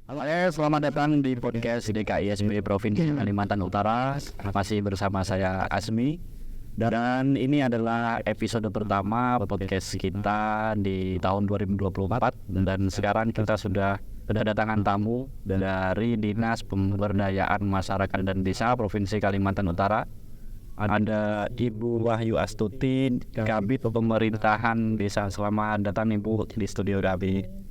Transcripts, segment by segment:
Halo, selamat datang di podcast DKISB Provinsi Kalimantan Utara. Masih bersama saya Asmi. Dan ini adalah episode pertama podcast kita di tahun 2024. Dan sekarang kita sudah kedatangan tamu dari Dinas Pemberdayaan Masyarakat dan Desa Provinsi Kalimantan Utara. Ada Ibu Wahyu Astuti, Kabid Pemerintahan Desa. Selamat datang Ibu di studio kami.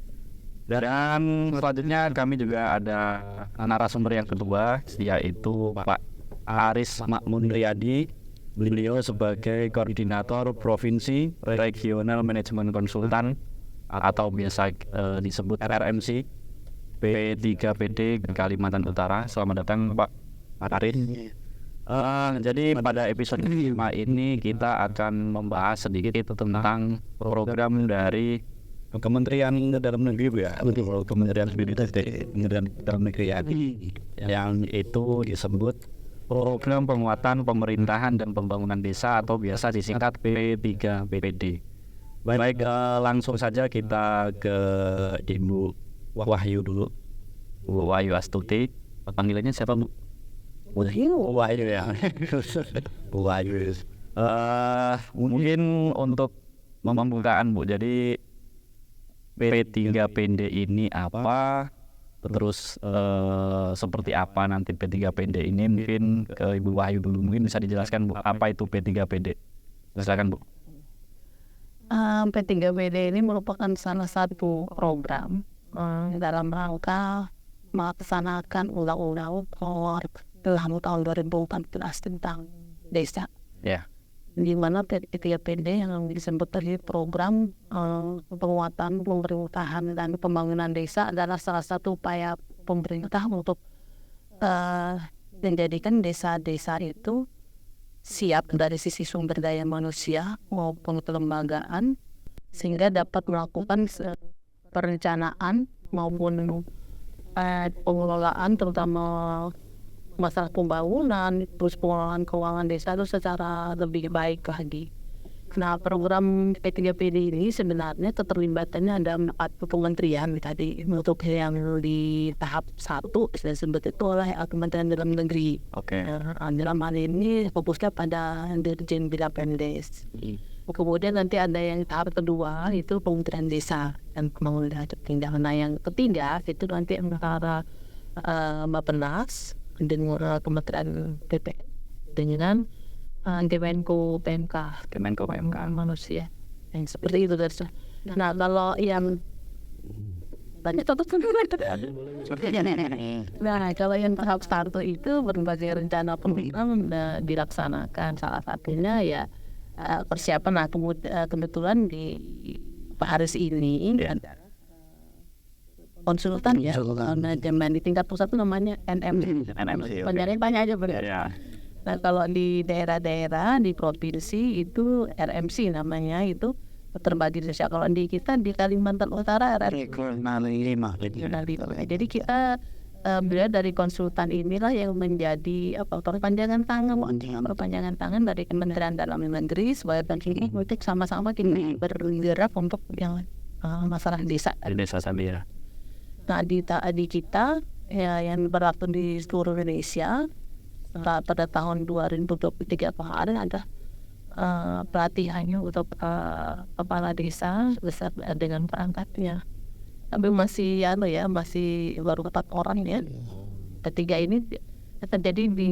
Dan selanjutnya kami juga ada narasumber yang kedua, yaitu Pak Aris Makmun Riyadi. Beliau sebagai Koordinator Provinsi Regional Management Konsultan atau biasa disebut RMC P3PD Kalimantan Utara. Selamat datang Pak Aris. Jadi pada episode 5 ini kita akan membahas sedikit tentang program dari Kementerian Dalam Negeri Kementerian Dalam Negeri yang itu disebut Program Penguatan Pemerintahan dan Pembangunan Desa atau biasa disingkat P3PD. Baik, langsung saja kita ke Ibu Wahyu dulu. Bu Wahyu Astuti, panggilannya siapa Bu? Wahyu ya. Bu Wahyu. Mungkin untuk pembukaan Bu, jadi P3PD ini apa? Terus seperti apa nanti P3PD ini? Mungkin ke Ibu Wahyu dulu. Mungkin bisa dijelaskan Bu, apa itu P3PD? Silakan Bu. P3PD ini merupakan salah satu program dalam rangka melaksanakan undang-undang tahun 2014 tentang desa. Ya. Di mana P3PD yang disebut tadi program penguatan pemerintahan dan pembangunan desa adalah salah satu upaya pemerintah untuk menjadikan desa-desa itu siap dari sisi sumber daya manusia maupun kelembagaan sehingga dapat melakukan perencanaan maupun pengelolaan terutama masalah pembangunan, terus pengelolaan keuangan desa itu secara lebih baik lagi. Nah, program P3PD ini sebenarnya keterlibatannya ada 4 kementerian tadi. Untuk yang di tahap 1 saya sebut itu oleh Kementerian Dalam Negeri. Oke. Dalam hal ini fokusnya pada Dirjen Bina Pendes. Kemudian nanti ada yang tahap kedua itu Kementerian Desa dan Pembangunan Daerah. Nah, yang ketiga itu nanti antara Bappenas dengan Kementerian PPN dengan Kemenko PMK manusia yang seperti itu guys. Nah, kalau yang banyak kalau yang tahap 1 itu berbagai rencana program dilaksanakan, salah satunya ya persiapan. Nah, kebetulan di Pak Aris ini konsultan ya, manajemen di tingkat pusat itu namanya NMC. Penjarian banyak aja benar. Yeah. Nah, kalau di daerah-daerah di provinsi itu RMC namanya, itu terbagi desa. Kalau di kita di Kalimantan Utara Regional 5. Jadi kita beliau dari konsultan inilah yang menjadi perpanjangan tangan dari Kementerian Dalam Negeri supaya sama-sama kita bergerak untuk yang masalah desa. Desa Samira. Nah, di kita ya, yang berlaku di seluruh Indonesia pada tahun 2023 kemarin ada pelatihannya untuk kepala desa besar dengan perangkatnya. Tapi masih baru 4 orang ya. Ketiga ini terjadi di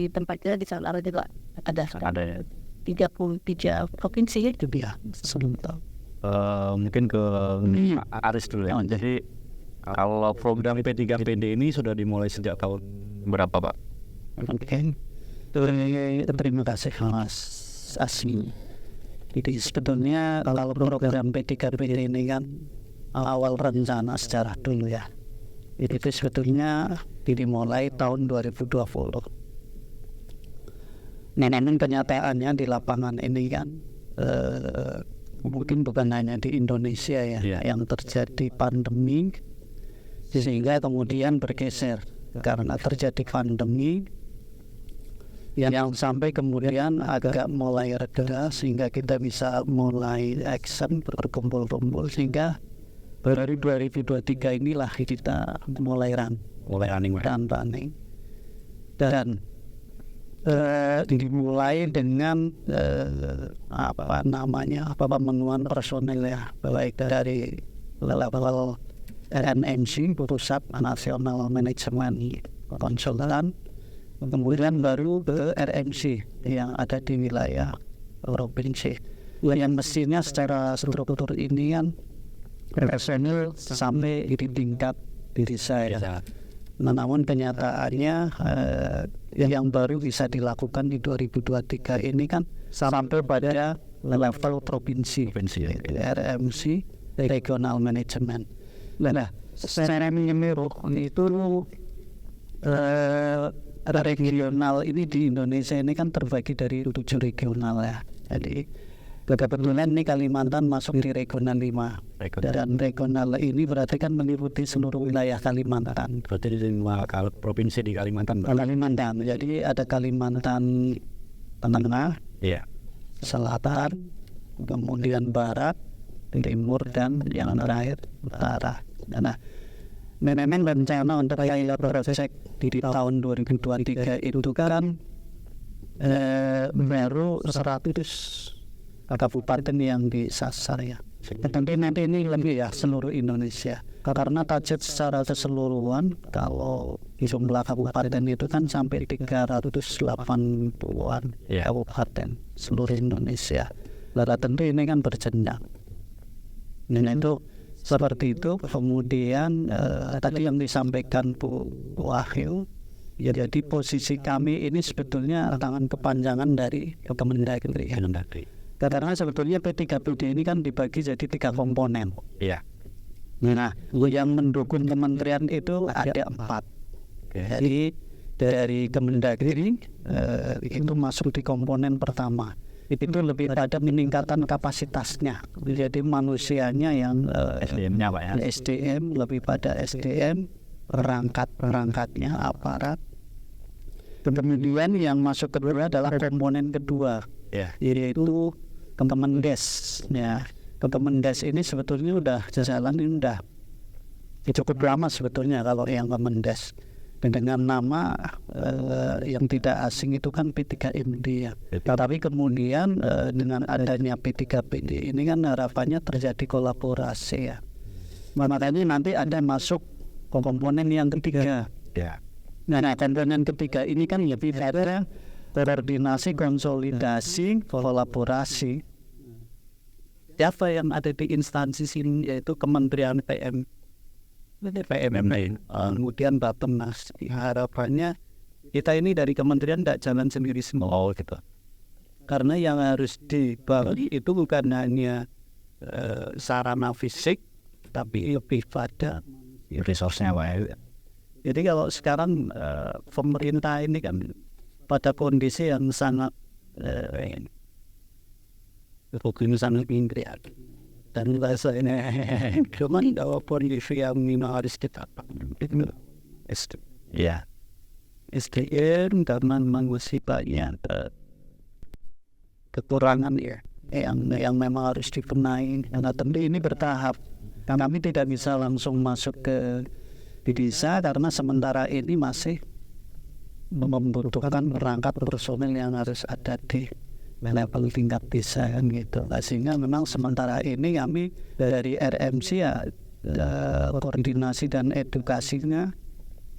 tempat kita di Salara juga ada 33 provinsi itu dia. Mungkin ke Aris dulu ya. Jadi kalau program P3PD ini sudah dimulai sejak tahun berapa Pak? Oke. Terima kasih Mas Asmi. Jadi sebetulnya kalau program P3PD ini kan awal rencana sejarah dulu ya. Itu sebetulnya dimulai tahun 2020. Namun kenyataannya di lapangan ini kan mungkin bukan hanya di Indonesia ya, yang terjadi pandemi sehingga kemudian bergeser karena terjadi pandemi yang sampai kemudian agak mulai reda sehingga kita bisa mulai action berkumpul-kumpul sehingga baru 2023 inilah kita mulai running dan dimulai dengan pemenuhan personil ya, baik dari level RNMC, Pusat Nasional Manajemen Konsultan, kemudian baru ke RMC yang ada di wilayah provinsi. Yang mestinya secara struktur ini kan personil sampai di tingkat desa ya. Nah, namun kenyataannya yang baru bisa dilakukan di 2023 ini kan sampai pada level provinsi RMC, Regional Management. Nah, secara menyeluruh itu regional ini di Indonesia ini kan terbagi dari 7 regional ya. Jadi kebetulan ini Kalimantan masuk di regional 5. Dan regional ini berarti kan meliputi seluruh wilayah Kalimantan. Berarti di 5 provinsi di Kalimantan. Jadi ada Kalimantan Tengah, Selatan, kemudian Barat, Timur, dan yang terakhir Utara. Nah, memang rencana untuk pilot project di tahun 2023 itu kan baru 100 kabupaten yang disasar ya. Tentu nanti ini lebih ya seluruh Indonesia. Karena target secara keseluruhan kalau jumlah kabupaten itu kan sampai 380-an kabupaten seluruh Indonesia. Lalu tentu ini kan berjenjang. Nah itu seperti itu. Kemudian tadi yang disampaikan Bu Wahyu, ya, jadi posisi kami ini sebetulnya tangan kepanjangan dari Kemendagri. Karena sebetulnya P3PD ini kan dibagi jadi 3 komponen. Iya. Nah, yang mendukung kementerian itu ada 4. Jadi dari Kemendagri itu masuk di komponen pertama. Itu lebih pada peningkatan kapasitasnya. Jadi manusianya yang SDM-nya Pak ya. SDM lebih pada SDM, perangkat-perangkatnya, aparat. Kemudian yang masuk kedua adalah komponen kedua, yaitu Kemendes. Ya, Kemendes ini sebetulnya udah jalan, ini udah cukup lama sebetulnya kalau yang Kemendes. Dengan nama yang tidak asing itu kan P3MD ya. Tapi kemudian dengan adanya P3PD ini kan harapannya terjadi kolaborasi ya. Makanya nanti ada masuk komponen yang ketiga. Nah, komponen ketiga ini kan lebih pada koordinasi, konsolidasi, kolaborasi. Siapa yang ada di instansi sini yaitu Kementerian PMM, kemudian Bappenas. Harapannya kita ini dari kementerian tidak jalan sendiri semua. Oh gitu. Karena yang harus dibagi itu bukan hanya sarana fisik, tapi lebih pada resource-nya Pak ya. Jadi kalau sekarang pemerintah ini kan pada kondisi yang sangat pinggir dan rasanya cuman dalam kondisi yang harus kita SDM karena memang masih banyak kekurangan ya yang memang harus dibenahi. Karena tentu ini bertahap. Kami tidak bisa langsung masuk ke di desa karena sementara ini masih membutuhkan perangkat personil yang harus ada di level tingkat desa kan gitu. Sehingga memang sementara ini kami dari RMC ya koordinasi dan edukasinya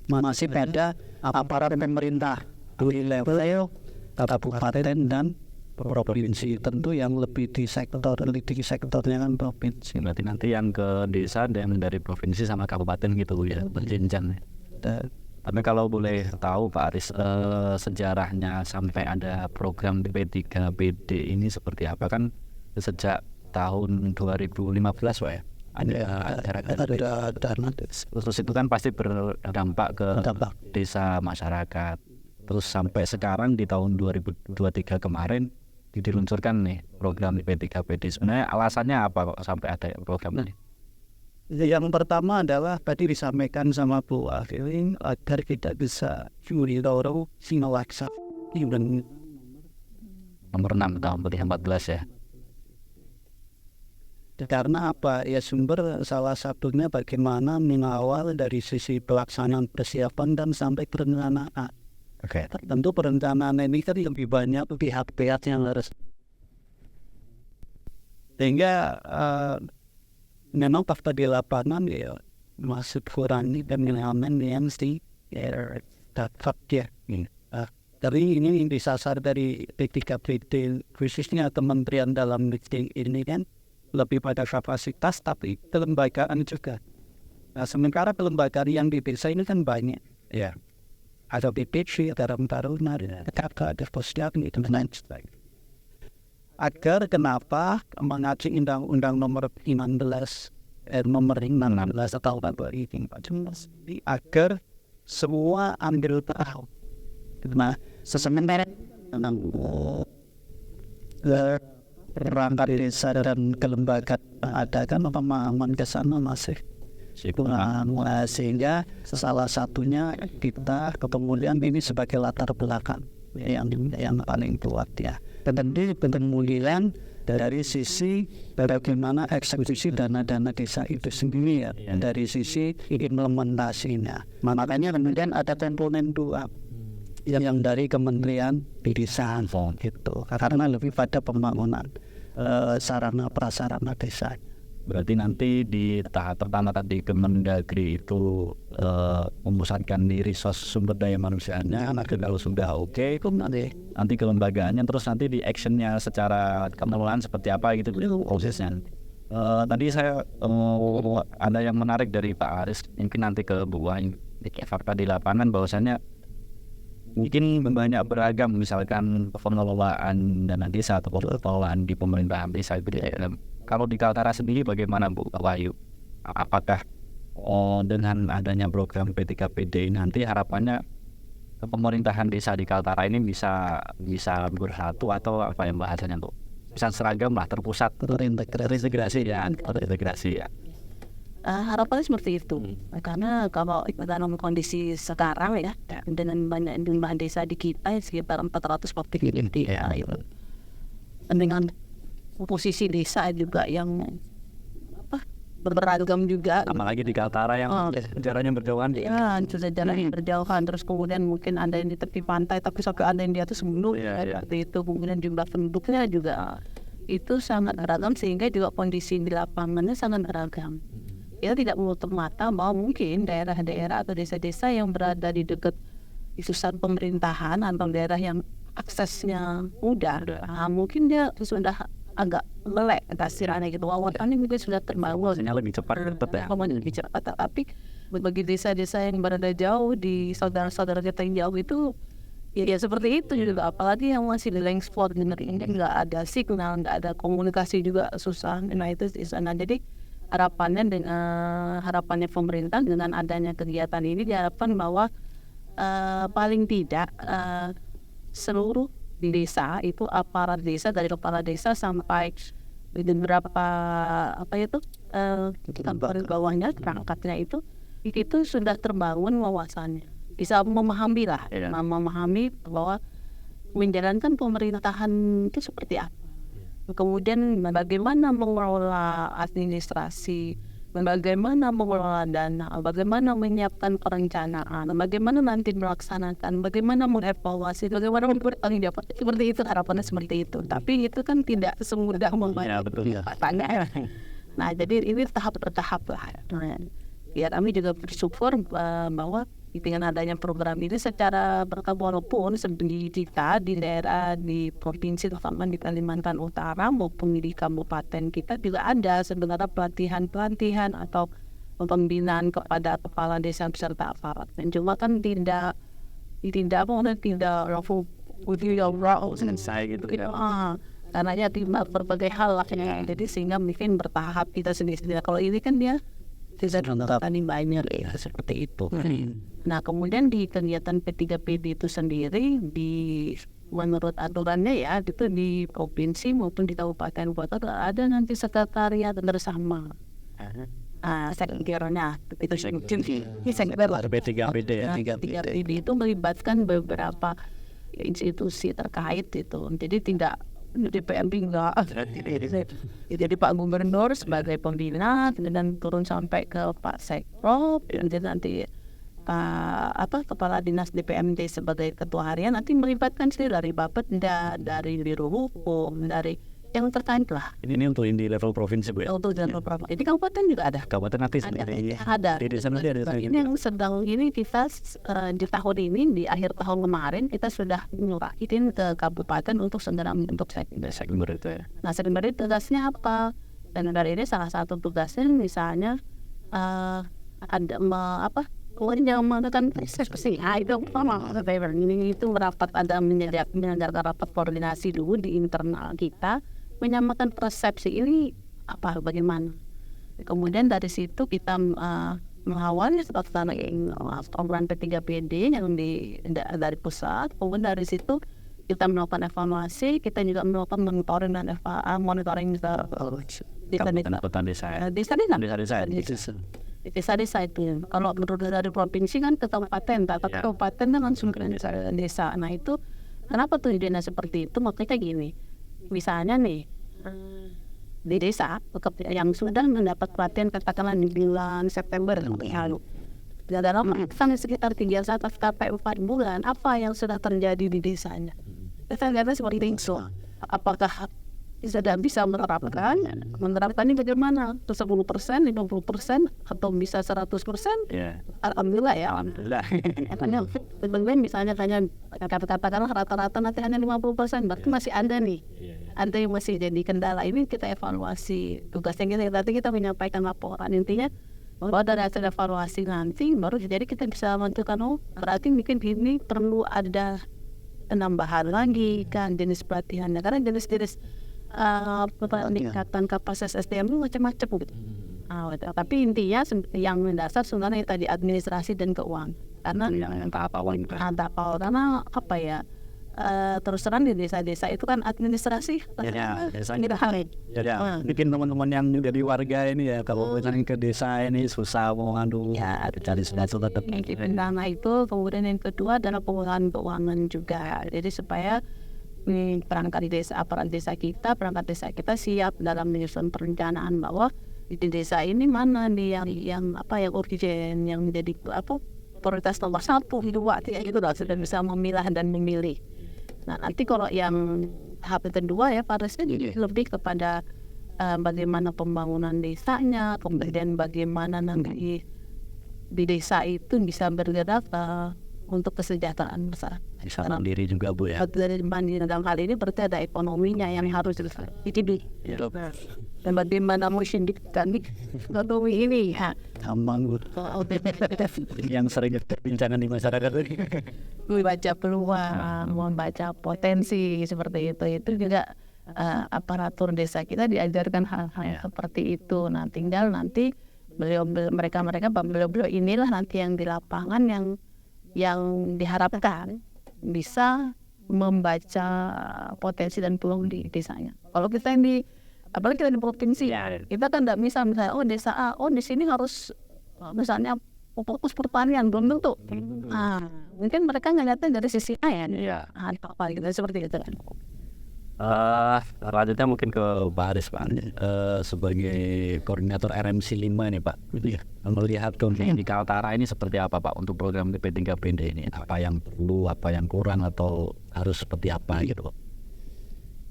masih pada aparat pemerintah di level kabupaten dan provinsi. Tentu yang lebih di sektornya kan provinsi. Berarti nanti yang ke desa dan dari provinsi sama kabupaten gitu ya, berjenjang ya. Tapi kalau boleh tahu Pak Aris, sejarahnya sampai ada program P3PD ini seperti apa? Kan sejak tahun 2015 Pak ya? Ada terus itu kan pasti berdampak ke desa masyarakat. Terus sampai sekarang di tahun 2023 kemarin diluncurkan nih program P3PD. Sebenarnya alasannya apa kok sampai ada program ini? Yang pertama adalah tadi disampaikan sama Bu Afiling agar kita bisa curi loro sinolaksa nomor 6 tahun 2014 ya. Karena apa? Ya sumber salah satunya bagaimana mengawal dari sisi pelaksanaan persiapan dan sampai perencanaan. Tentu perencanaan ini kan lebih banyak pihak-pihak yang harus. Sehingga memang fakta di lapangan ya masih kurangi dan elemen yang dapat ya. Tapi ini disasar dari P3PD khususnya Kementerian Dalam Negeri ini kan lebih pada kapasitas tapi kelembagaan juga. Nah sementara kelembagaan yang di desa ini kan banyak. Ya. Ada BPC, ada Taruna, ada Posdak, itu dan lain sebagainya. Agar kenapa mengacu Undang-Undang nomor 16 atau 2014 agar semua ambil tahu. Nah sementara perangkat desa dan kelembagaan ada kan pemahaman ke sana masih kurang, sehingga salah satunya kita kemudian ini sebagai latar belakang yang paling kuat ya. Dan kemudian dari sisi bagaimana eksekusi dana-dana desa itu sendiri ya, dari sisi implementasinya. Makanya kemudian ada komponen 2 yang dari Kementerian Desa gitu, karena lebih pada pembangunan sarana prasarana desa. Berarti nanti di tahap pertama tadi Kemendagri itu memusatkan di resource sumber daya manusianya. Kalau sudah oke, nanti kelembagaannya, terus nanti di actionnya secara pengelolaan seperti apa gitu prosesnya. Tadi saya ada yang menarik dari Pak Aris, mungkin nanti ke Bu Wahyu. Fakta di lapangan bahwasannya mungkin banyak beragam, misalkan pengelolaan dana desa atau pengelolaan di pemerintahan desa itu. Kalau di Kaltara sendiri bagaimana Bu Wahyu? Apakah dengan adanya program P3PD nanti harapannya pemerintahan desa di Kaltara ini bisa bersatu atau apa yang bahasanya tuh? Bisa seragam lah, terpusat, terintegrasi ya. Harapannya seperti itu, karena kalau dalam kondisi sekarang ya, dengan banyak jumlah desa di kita sekitar 440 ya, dengan posisi desa juga yang beragam juga, apalagi di Kaltara yang jaraknya berjauhan sudah jaraknya berjauhan, terus kemudian mungkin ada yang di tepi pantai tapi sampai ada yang di atas gunung seperti itu, kemudian jumlah penduduknya juga itu sangat beragam, sehingga juga kondisi di lapangannya sangat beragam. Kita tidak menutup mata bahwa mungkin daerah-daerah atau desa-desa yang berada di dekat pusat pemerintahan atau daerah yang aksesnya mudah, mungkin dia sudah agak melek kasirane gitu, wawasannya mungkin sudah terbangun, lebih cepat tapi bagi desa-desa yang berada jauh di saudara-saudara kita yang jauh itu ya seperti itu juga, apalagi yang masih di land spot nggak ada signal, nggak ada komunikasi juga susah. Nah itu di sana. Jadi harapannya pemerintah dengan adanya kegiatan ini diharapkan bahwa paling tidak seluruh di desa itu, aparat desa dari kepala desa sampai beberapa kantor bawahnya, perangkatnya itu sudah terbangun wawasannya, bisa memahami memahami bahwa menjalankan pemerintahan itu seperti apa, kemudian bagaimana mengelola administrasi, bagaimana mengelola dana, bagaimana menyiapkan perencanaan, bagaimana nanti melaksanakan, bagaimana mengevaluasi, bagaimana bertanggung jawab. Seperti itu, harapannya seperti itu. Tapi itu kan tidak semudah membayangkan. Nah, jadi ini tahap bertahap lah. Ya, kami juga bersyukur bahwa dengan adanya program ini secara bertahap, walaupun di kita di daerah, di provinsi terutama di Kalimantan Utara maupun di kabupaten kita juga ada sebenarnya pelatihan atau pembinaan kepada kepala desa beserta aparat. Dan cuma kan tidak langsung selesai gitu ya. Karena ya berbagai hal lah ya. Jadi sehingga mungkin bertahap kita sendiri. Kalau ini kan dia tidak tadi banyak ya, seperti itu. Nah kemudian di kegiatan P3PD itu sendiri, menurut aturannya ya, itu di provinsi maupun di kabupaten kota ada nanti sekretariat bersama. Sekiranya itu P3PD ya. P3PD itu melibatkan beberapa institusi terkait itu. Jadi tidak di DPRD enggak. Jadi Pak Gubernur sebagai pembina, dan turun sampai ke Pak Sekprop, kemudian nanti Kepala Dinas DPMD sebagai ketua harian, nanti melibatkan sih dari Bapeda, dari Biro Hukum, dari yang terkait lah. Ini untuk di level provinsi Bu ya? Untuk level provinsi. Di kabupaten juga ada. Kabupaten nanti sendiri. Ada. Di desa nanti ada. Ini yang sedang ini kita di tahun ini, di akhir tahun kemarin kita sudah nyurahin ke kabupaten untuk segera membentuk sekber itu ya. Nah, sekber itu tugasnya apa? Dan dari ini salah satu tugasnya misalnya ada yang mengatakan persepsi, itu sama ini itu rapat, ada menyelenggarakan rapat koordinasi dulu di internal kita, menyamakan persepsi ini bagaimana. Kemudian dari situ kita mengawalnya program P3PD yang dari pusat. Kemudian dari situ kita melakukan evaluasi, kita juga melakukan monitoring dan monitoring desa-desa itu. Kalau menurut dari provinsi kan ke kabupaten, tapi kabupaten kan langsung ke desa. Nah itu kenapa tuh idenya seperti itu? Makanya gini, misalnya nih di desa yang sudah mendapat pelatihan katakanlah di bulan September lalu, dalam sekitar 3 sampai 4 bulan, apa yang sudah terjadi di desanya? Kita lihatnya seperti itu. Apakah sudah bisa menerapkannya bagaimana? 10%, 50%, atau bisa 100%? Alhamdulillah ya. Misalnya katakanlah rata-rata nanti hanya 50%, berarti masih ada nih. Ada yang masih jadi kendala. Ini kita evaluasi. Tugasnya nanti kita menyampaikan laporan. Intinya bahwa dari hasil evaluasi nanti baru jadi kita bisa menentukan, berarti mungkin ini perlu ada penambahan lagi kan jenis pelatihannya, karena jenis-jenis peningkatan kapasitas SDM itu macam-macam gitu. Tapi intinya yang mendasar sebenarnya tadi administrasi dan keuangan. Karena karena terus terang di desa-desa itu kan administrasi. Bikin teman-teman yang dari warga ini ya, kalau misalnya ke desa ini susah mau ngadu, cari sudah tetap. Nah itu kemudian yang kedua adalah pengelolaan keuangan juga. Jadi supaya perangkat desa kita siap dalam menyusun perencanaan bahwa di desa ini mana nih yang urgent, yang menjadi prioritas nomor 1, 2, 3 gitu lah, sudah bisa memilah dan memilih. Nah nanti kalau yang tahap kedua ya Parisnya lebih kepada bagaimana pembangunan desanya, kemudian bagaimana nanti di desa itu bisa bergerak untuk kesejahteraan masyarakat. Bisa mandiri juga Bu ya. Dari mandiri dalam hal ini berarti ada ekonominya yang harus dididik. Dan bagaimana mensyndikkan ekonomi ini gampang Bu. Yang sering perbincangan di masyarakat ini. Membaca peluang, membaca potensi seperti itu juga aparatur desa kita diajarkan hal-hal seperti itu. Nah tinggal nanti mereka beliau inilah nanti yang di lapangan yang diharapkan bisa membaca potensi dan peluang di desanya. Kalau kita yang apalagi kita di provinsi, kita kan tidak bisa misalnya desa A, di sini harus misalnya fokus pertanian, belum tentu. Mungkin mereka ngeliatnya dari sisi A ya. Apa gitu seperti itu kan. Selanjutnya mungkin ke Pak Haris Pak, sebagai koordinator RMC 5 ini Pak, melihat kondisi di Kaltara ini seperti apa Pak untuk program P3PD ini, apa yang perlu, apa yang kurang, atau harus seperti apa gitu Pak?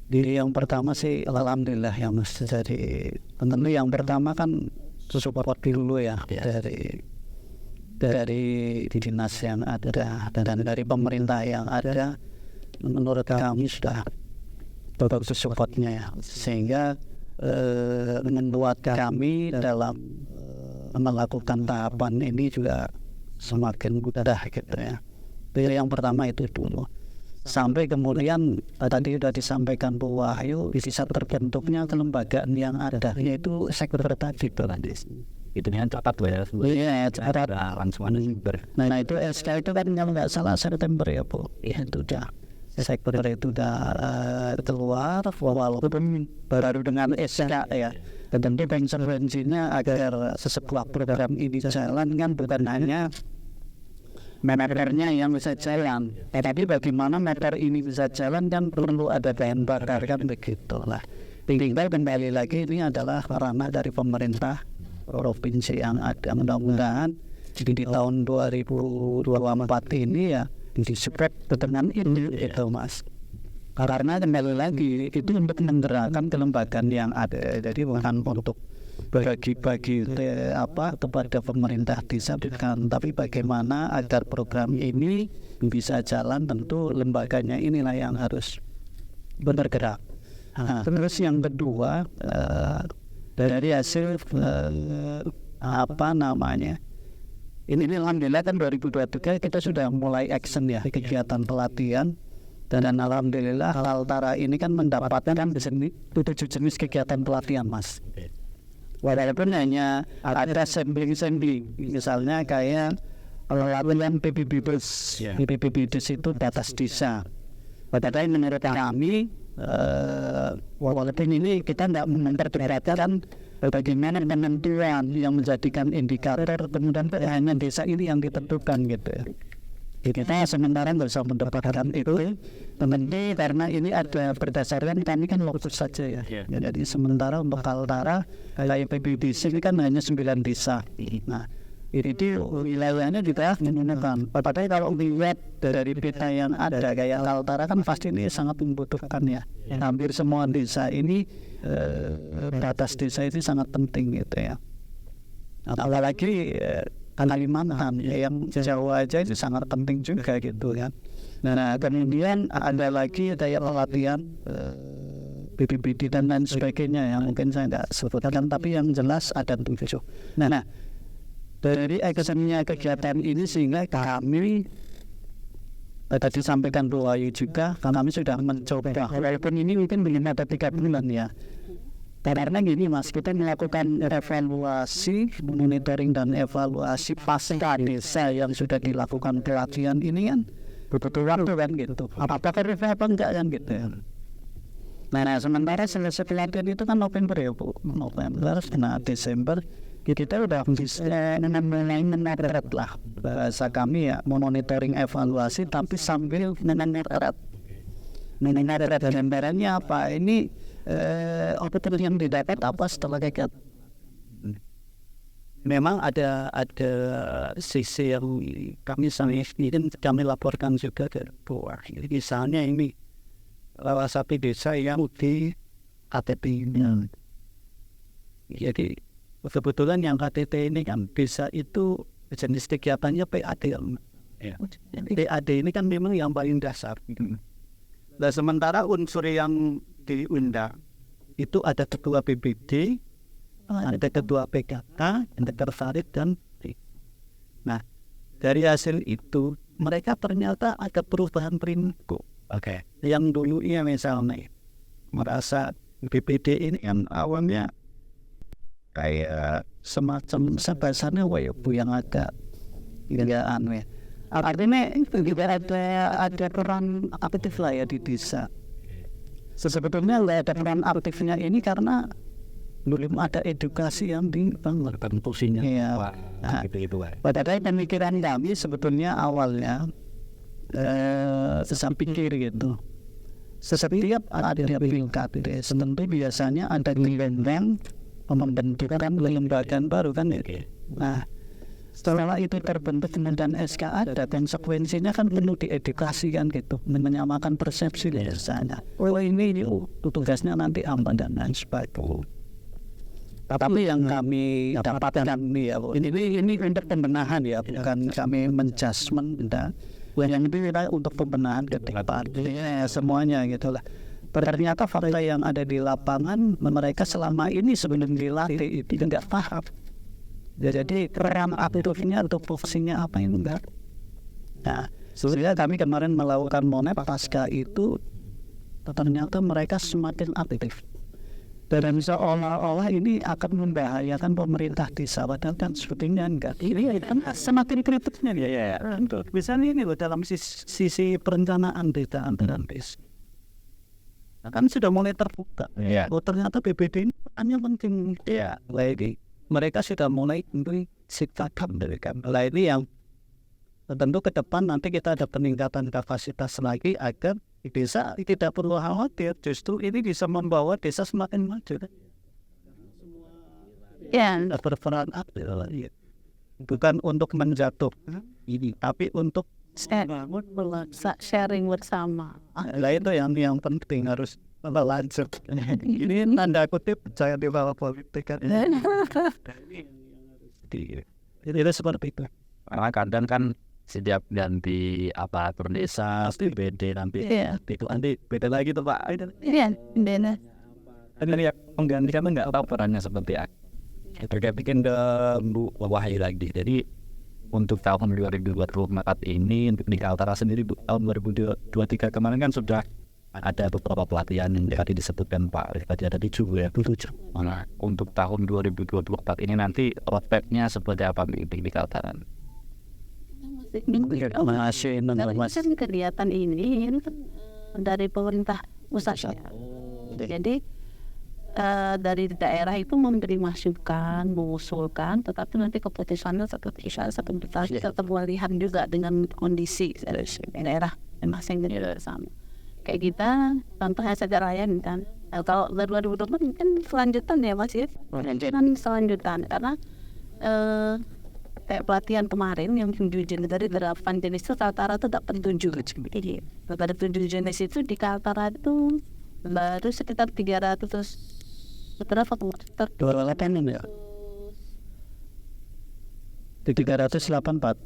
Yang pertama sih alhamdulillah ya Mas, jadi tentu yang pertama kan support dulu ya dari dinas yang ada dan dari pemerintah yang ada, menurut kami sudah bagus supportnya ya, sehingga membuat kami dalam melakukan tahapan ini juga semakin mudah gitu ya. Itu yang pertama itu dulu. Sampai kemudian tadi sudah disampaikan Bu Wahyu, bisa terbentuknya kelembagaan yang ada, yaitu sektor tadi itu nih catat ya. Iya, catat langsung. Nah itu SK itu kan yang nggak salah September ya Bu. Ya itu udah sektor itu udah keluar, walaupun baru dengan SK ya. Dan tentu intervensinya agar sebuah program ini jalan kan bukan hanya meternya yang bisa jalan. Tapi bagaimana meter ini bisa jalan kan perlu ada bahan bakar kan begitu lah. Tinggal kembali lagi ini adalah ranah dari pemerintah provinsi yang ada. Mudah-mudahan di tahun 2024 ini ya disupport dengan itu Mas. Karena kembali lagi itu untuk menggerakkan kelembagaan yang ada. Jadi bukan untuk bagi-bagi kepada pemerintah desa, bukan, tapi bagaimana agar program ini bisa jalan, tentu lembaganya inilah yang harus bergerak. Terus yang kedua dari hasil ini alhamdulillah kan 2023 kita sudah mulai action ya kegiatan pelatihan. Dan alhamdulillah Kaltara ini kan mendapatkan 7 jenis kegiatan pelatihan Mas. Walaupun hanya ada sampling, misalnya kayak pelatihan PBBDes. PBBDes itu di atas desa. Padahal menurut kami walaupun ini kita tidak memperberatkan bagaimana penentuan yang menjadikan indikator, kemudian hanya desa ini yang ditentukan gitu. Kita sementara nggak bisa mendapatkan itu, penting karena ini ada berdasarkan kami kan lokus saja ya. Jadi sementara untuk Kaltara kayak PBBDes ini kan hanya 9 desa. Nah itu wilayahnya juga menggunakan. Padahal kalau dilihat dari peta yang ada kayak Kaltara kan pasti ini sangat membutuhkan ya. Hampir semua desa ini batas desa itu sangat penting gitu ya. Apalagi Kalimantan yang Jawa aja itu sangat penting juga gitu kan. Nah kemudian ada lagi kayak pelatihan BPBD dan lain sebagainya yang mungkin saya nggak sebutkan, tapi yang jelas ada 7. Nah dari actionnya kegiatan ini sehingga kami tadi sampaikan Bu Wahyu juga kami sudah mencoba, walaupun ini mungkin belum ada 3 bulan ya. Karena gini Mas, kita melakukan evaluasi, monitoring dan evaluasi pasca desa yang sudah dilakukan pelatihan ini kan betul waktu kan gitu. Apakah relevan apa enggak kan gitu ya. Nah sementara selesai pelatihan itu kan November ya Bu, November, nah Desember kita udah bisa menarik lah bahasa kami ya, monitoring evaluasi tapi sambil menarik gambarannya apa ini. Obat yang didapat apa setelah kegiatan? Memang ada sisi yang kami kami laporkan juga ke bawah. Misalnya ini salah satu desa yang di KTP-nya. Jadi kebetulan yang KTP ini kan desa itu jenis kegiatannya PAD. PAD ini kan memang yang paling dasar. Nah sementara unsur yang diundang itu ada ketua BPD, ada ketua PKK, ada tertarik dan nah dari hasil itu mereka ternyata ada perubahan perilaku. Yang dulu ya misalnya merasa BPD ini yang awalnya kayak semacam bahasanya Bu yang agak ya. Artinya juga ada peran aktif lah ya di desa. Sebetulnya ada peran aktifnya ini karena belum ada edukasi yang dibangun fungsinya. Ya. Gitu. Padahal pemikiran kami sebetulnya awalnya saya pikir gitu. Setiap ada pilkada tentu biasanya ada gembeng pembentukan lembagaan baru kan ya. Nah setelah itu terbentuk dan SK ada, konsekuensinya kan perlu diedukasi kan gitu, menyamakan persepsi biasanya. Ini tugasnya nanti aman dan lain sebagainya. Tapi yang kami dapatkan ini untuk pembenahan ya, bukan kami menjudgment dan yang itu untuk pembenahan ke depan. Semuanya gitulah. Ternyata fakta yang ada di lapangan mereka selama ini sebelum dilatih itu tidak paham. Jadi peran aktifnya untuk fungsinya apa ini enggak. Nah, sebenarnya kami kemarin melakukan monet pasca itu ternyata mereka semakin aktif. Dan seolah-olah ini akan membahayakan pemerintah desa, padahal kan sebetulnya enggak. Ini kan semakin kritisnya ya. Misalnya ini loh dalam sisi perencanaan desa dan desa. Nah, kan sudah mulai terbuka. Ternyata BPD ini hanya penting. Lagi. Mereka sudah mulai memberi sikap dari kamera ini yang Tentu ke depan nanti kita ada peningkatan kapasitas lagi agar desa tidak perlu khawatir, justru ini bisa membawa desa semakin maju. Ya, Berperan aktif lagi. Bukan untuk menjatuhkan ini, tapi untuk sharing bersama. Nah itu yang penting harus lanjut. Ini tanda kutip percaya di bawah politik kan. Itu seperti itu. Karena kadang kan setiap ganti aparatur desa pasti beda nanti. Iya. Itu nanti beda lagi tuh Pak. Iya, benar. Dan yang menggantikan nggak tahu perannya seperti apa. Kita bikin Bu Wahyu lagi. Jadi untuk tahun 2024 ini untuk di Kaltara sendiri tahun 2023 kemarin kan sudah ada beberapa pelatihan yang tadi disebutkan Pak Rifat, ada 7 ya. 7. Nah, untuk tahun 2024 ini nanti roadmap-nya seperti apa di Kaltara? Masih Kan kegiatan ini dari pemerintah pusat. Jadi dari daerah itu memberi masukan, mengusulkan, tetapi nanti keputusannya satu kita terwalihan juga dengan kondisi daerah masing-masing sama. Kayak kita, contohnya saja Ryan kan. Kalau dari 2024 kan selanjutan ya Mas ya. Selanjutan karena kayak pelatihan kemarin yang 7 jenis dari 8 jenis itu Kaltara itu dapat 7. Jadi pada 7 jenis itu di Kaltara itu baru sekitar 300 berapa komputer? 2 ya. 384.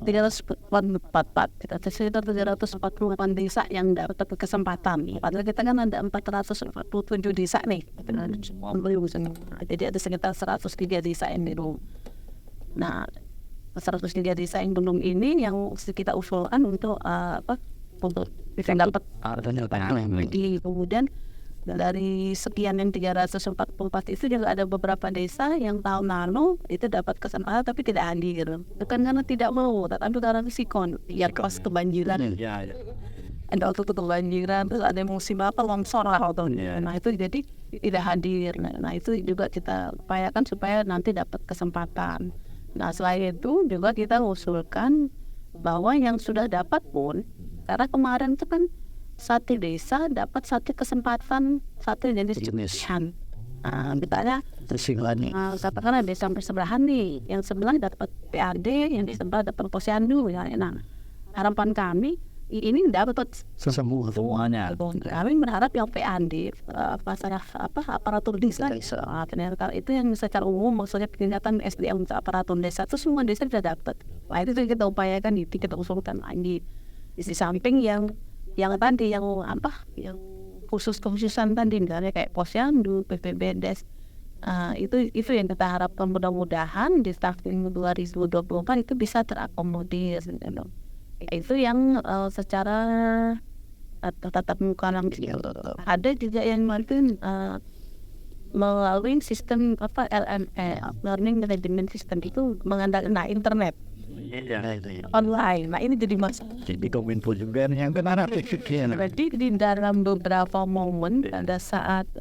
344 desa yang dapat kesempatan. Padahal kita kan ada 447 desa nih. Jadi ada sekitar 103 desa yang belum. Nah, 103 desa yang belum ini yang kita usulkan untuk untuk bisa dapat. Kemudian dari sekian yang 344 itu juga ada beberapa desa yang tahun lalu itu dapat kesempatan tapi tidak hadir. Bukan karena tidak mau, tapi karena sikon. Ya pas kebanjiran. Ada waktu itu kebanjiran, terus ada musim longsor lah waktu. Nah itu jadi tidak hadir. Nah itu juga kita upayakan supaya nanti dapat kesempatan. Nah selain itu juga kita usulkan bahwa yang sudah dapat pun, karena kemarin itu kan satu desa dapat satu kesempatan satu jenis pilihan. Nah, misalnya katakan ada desa persebelahan nih, yang sebelah dapat PAD, yang di sebelah dapat posyandu. Nah, harapan kami ini dapat semuanya. Kami berharap yang PAD aparatur desa, ternyata itu yang secara umum maksudnya peningkatan SDM aparatur desa itu semua desa sudah dapat. Nah itu kita upayakan itu kita usulkan lagi di samping yang tadi yang khususan tadi misalnya kayak posyandu, PPBDes, itu yang kita harapkan mudah-mudahan di tahun 2024 itu bisa terakomodir. Itu yang secara tatap muka langsung. Ada juga yang mungkin melalui sistem LMS, Learning Management System itu mengandalkan internet. Online. Nah ini jadi masalah. Jadi kominfo juga yang benar. Jadi di dalam beberapa momen pada saat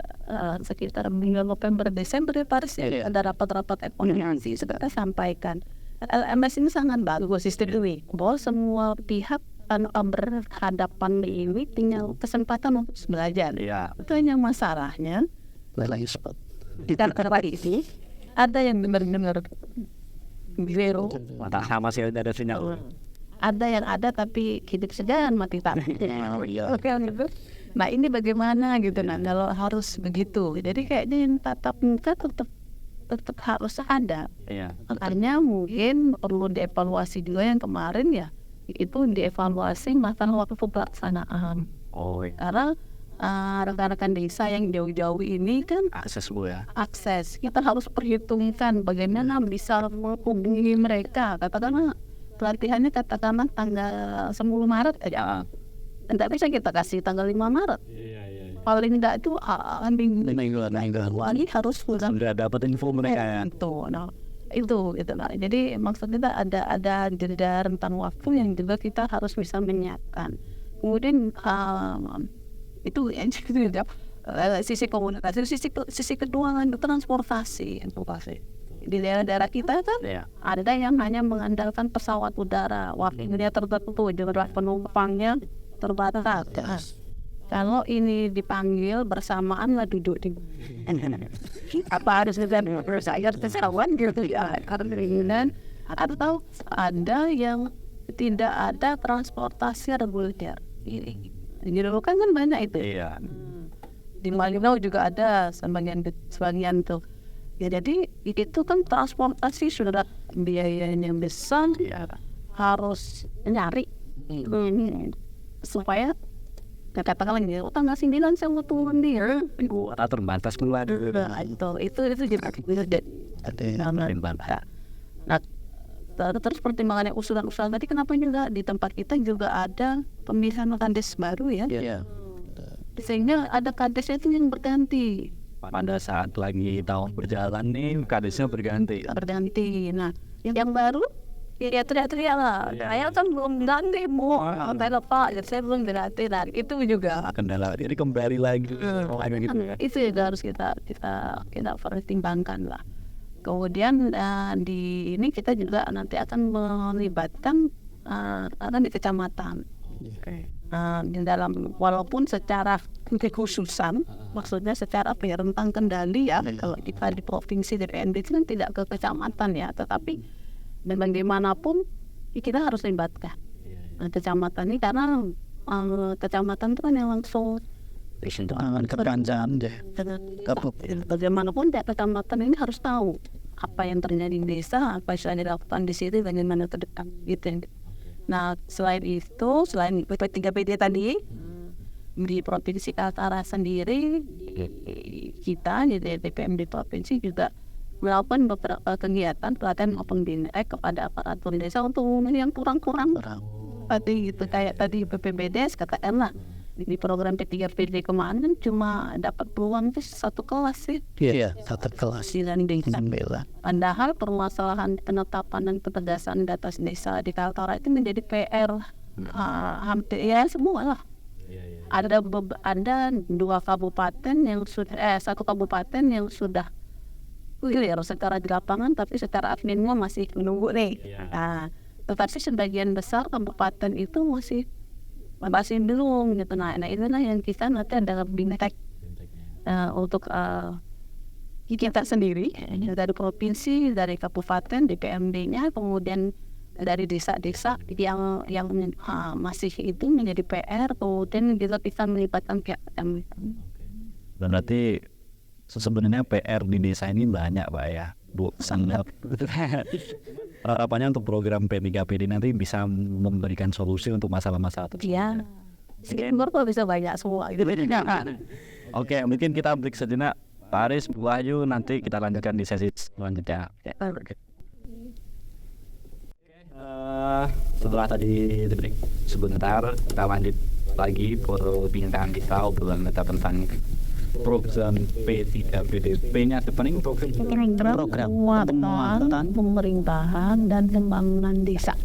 sekitar bulan November Desember ada rapat-rapat ekonomi kita sampaikan LMS ini sangat bagus sistem ini bahwa semua pihak tanpa berhadapan ini tinggal kesempatan untuk belajar. Itu hanya masalahnya di daerah ini ada yang benar-benar zero. Sama sih ada sinyal. Ada yang ada tapi hidup segan mati tak. Nah ini bagaimana gitu kalau harus begitu. Jadi kayaknya tatap muka tetap harus ada. Makanya mungkin perlu dievaluasi juga yang kemarin ya. Itu dievaluasi masalah waktu pelaksanaan. Karena rekan-rekan desa yang jauh-jauh ini kan akses kita harus perhitungkan bagaimana bisa menghubungi mereka. Katakanlah pelatihannya tanggal 10 Maret aja, tidak bisa kita kasih tanggal 5 Maret. Paling tidak itu minggu ini harus sudah dapat info mereka ya. Itu lah. Jadi maksudnya ada jeda rentang waktu yang juga kita harus bisa menyiapkan. Kemudian itu sisi komunikasi, sisi kedua transportasi. di daerah-daerah kita kan Iya. ada yang hanya mengandalkan pesawat udara, waktunya tertentu, jumlah penumpangnya terbatas. Kalau ini dipanggil bersamaan lah duduk di apa harus kita bersayar pesawat gitu ya, karena atau ada yang tidak ada transportasi reguler. Di dulu kan banyak itu. Iya. Di Malino juga ada sebagian tuh. Ya jadi itu kan transportasi sudah biayanya besar, harus nyari supaya katakanlah gitu, tanggal 9 saya mau turun dia. Kuota terbatas keluar. Nah, itu juga Ada. Nah, terus pertimbangannya usulan-usulan tadi, kenapa juga di tempat kita juga ada pemilihan kades baru ya? Iya. Sehingga ada kadesnya itu yang berganti. Pada saat lagi tahun berjalan nih, kadesnya berganti. Nah, yang baru ya teriak-teriak lah. Saya kan belum ganti, mau saya lupa, saya belum ganti. Nah, itu juga Kendala. Jadi kembali lagi. Gitu ya. itu juga harus kita pertimbangkan lah. Kemudian di ini kita juga nanti akan melibatkan di kecamatan. Di dalam walaupun secara kekhususan, maksudnya secara rentang kendali ya, kalau kita di provinsi DPRD itu kan tidak ke kecamatan ya, tetapi dan bagaimanapun kita harus libatkan kecamatan ini, karena kecamatan itu kan yang langsung Tangan kerajaan deh. bagaimanapun tiap kecamatan ini harus tahu apa yang terjadi di desa, apa yang sudah dilakukan di situ, bagaimana ke depan gitu. Nah, selain itu, selain P3PD tadi, di Provinsi Kaltara sendiri, kita di DPMD Provinsi juga melakukan beberapa kegiatan pelatihan maupun bintek kepada aparatur desa untuk yang kurang-kurang tadi gitu, kayak tadi BPBDes katakanlah di program P3PD kemarin cuma dapat peluang itu satu kelas sih. Iya, satu kelas. 9 desa. 9. Padahal permasalahan penetapan dan ketegasan data desa di Kaltara itu menjadi PR hampir ya semua lah. Ada 2 kabupaten yang sudah 1 kabupaten yang sudah clear secara di lapangan, tapi secara adminnya masih menunggu nih. Nah, tetapi sebagian besar kabupaten itu masih belum gitu. Nah, inilah yang kita nanti ada bintek untuk kita sendiri dari provinsi, dari kabupaten, DPMD-nya, kemudian dari desa-desa yang masih itu menjadi PR, kemudian kita bisa melibatkan pihak kami. Dan berarti sebenarnya PR di desa ini banyak Pak ya, Bu. Sangat. Harapannya untuk program P3PD nanti bisa memberikan solusi untuk masalah-masalah tersebut. Iya. Sekitar kok bisa banyak semua gitu. Oke, mungkin kita break sejenak. Pak Aris, Bu Wahyu, nanti kita lanjutkan di sesi selanjutnya. Setelah tadi break sebentar, kita lanjut lagi perbincangan kita, obrolan kita tentang program P3PDP-nya depan program penguatan pemerintahan dan pembangunan desa.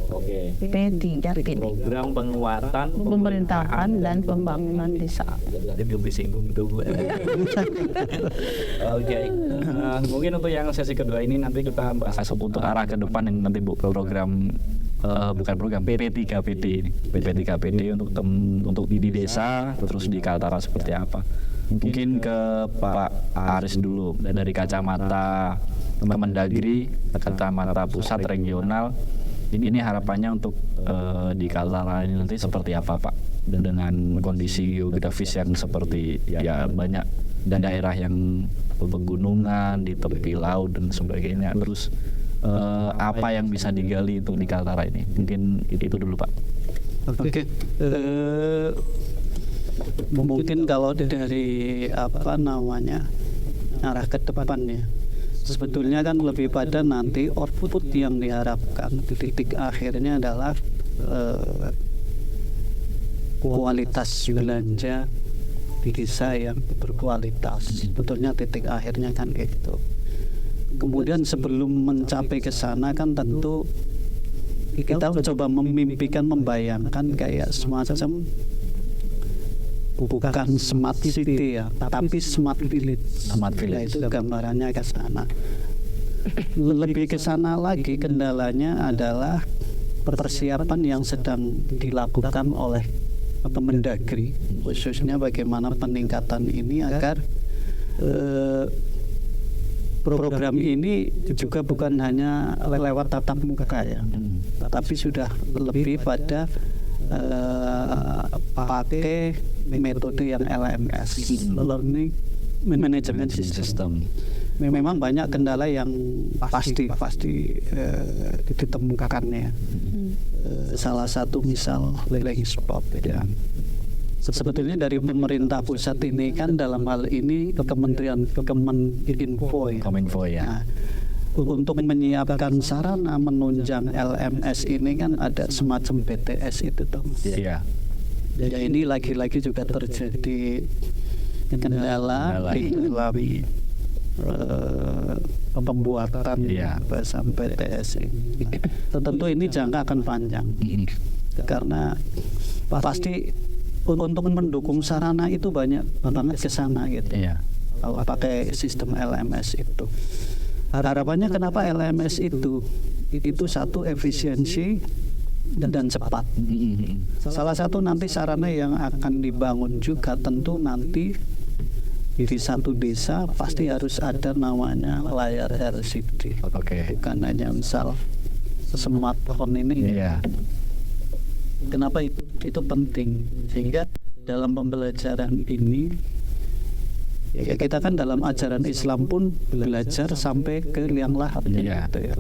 P3PD. Program penguatan Pemerintahan dan pembangunan desa. Jadi belum disinggung itu Bu. Oke. Mungkin untuk yang sesi kedua ini nanti kita bahas untuk arah ke depan yang nanti Bu, program bukan program P3PD ini. P3PD untuk di desa, terus di Kaltara seperti apa. Mungkin ke Pak Aris dulu dari kacamata Mendagri, kacamata pusat regional. Ini harapannya untuk di Kaltara ini nanti seperti apa Pak? Dan dengan kondisi geografis yang seperti ya banyak dan daerah yang pegunungan di tepi laut dan sebagainya. Terus apa yang bisa digali untuk di Kaltara ini? Mungkin itu dulu Pak. Oke. Mungkin kalau dari arah ke depannya, sebetulnya kan lebih pada nanti output yang diharapkan di titik akhirnya adalah kualitas belanja di desa yang berkualitas. Sebetulnya titik akhirnya kan gitu. Kemudian sebelum mencapai ke sana kan tentu kita coba membayangkan kayak semacam bukan smart city ya, tapi smart village. Smart village. Nah, itu gambarannya ke sana. lebih ke sana lagi, kendalanya adalah persiapan yang sedang dilakukan oleh Kemendagri, khususnya bagaimana peningkatan ini agar program ini juga bukan hanya lewat tatap muka ya, tapi sudah lebih pada pakai metode yang LMS, Learning Management System. Memang banyak kendala yang pasti ditemukannya. Salah satu misal blank spot ya. Sebetulnya dari pemerintah pusat ini kan dalam hal ini Kementerian Kominfo ya. Nah, untuk menyiapkan sarana menunjang LMS ini kan ada semacam BTS itu toh. Iya. Ya ini lagi-lagi juga terjadi kendala di dalam pembuatan sampai BTS ini. Tentu ini jangka akan panjang karena pasti untuk mendukung sarana itu banyak banget ke sana gitu. Kalau pakai sistem LMS itu. Harapannya kenapa LMS itu satu efisiensi dan cepat. Salah satu nanti sarana yang akan dibangun juga tentu nanti di satu desa pasti harus ada namanya layar LCD. Bukan hanya misal smartphone ini. Kenapa itu penting? Sehingga dalam pembelajaran ini ya kita kan dalam ajaran Islam pun belajar sampai ke liang lahat gitu ya.